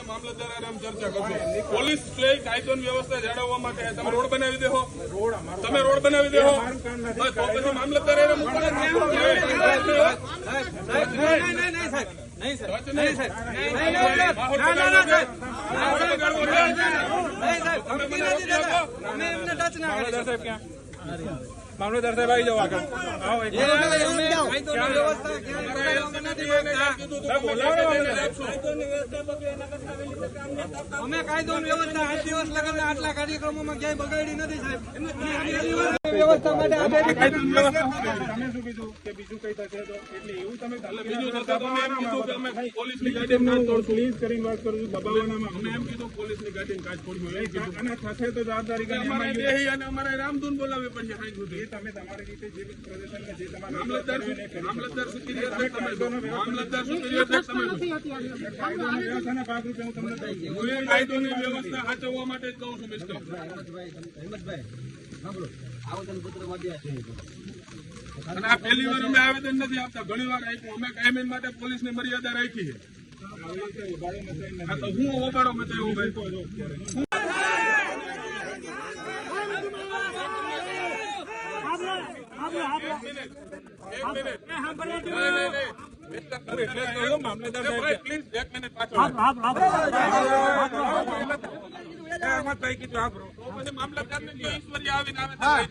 મામલતદાર ચર્ચા કરશો. પોલીસ કાયદો વ્યવસ્થા જાળવવા માટે તમે રોડ બનાવી દેહો. તમે રોડ બનાવી દેહો તો પછી મામલતદાર મામલતદાર સાહેબ આવી જાઓ આગળ. અમે કાયદો વ્યવસ્થા 8 દિવસ લગન આટલા કાર્યક્રમોમાં ક્યાંય બગાડી નથી સાહેબ. વ્યવસ્થા માટે તમે શું કીધું કે બીજું કઈ થશે તો એટલે એવું તમે બીજું થશે તો એમ કીધું કે અમે પોલીસની ગાડીમાં પ્લીઝ કરીને વાત કરું છું દબાવવામાં અમે એમ કીધું પોલીસની ગાડીને કાચ ફોડ્યું અને થશે તો જવાબદારી અને અમારે રામધૂન બોલાવવી પડશે સાંજ સુધી. તમે તમારી રીતે જે પ્રદર્શન જે તમારા મામલતદાર સુપીરિયર કાયદોની વ્યવસ્થાના ભાગરૂપે હું તમને કાયદોની વ્યવસ્થા સાચવવા માટે જ કહું છું મિસ્ટર અને આ પહેલી વાર અમે આવેદન નથી આપતા, ઘણી વાર આપ્યું. અમે કાયમી માટે પોલીસની મર્યાદા રાખી છે. હું ઓબાડો મચાવ્યો ભાઈ. મામલતદાર પ્લીઝ એક મિનિટ પાછળ મામલતદાર ને ઈશ્વરી આવીને આવે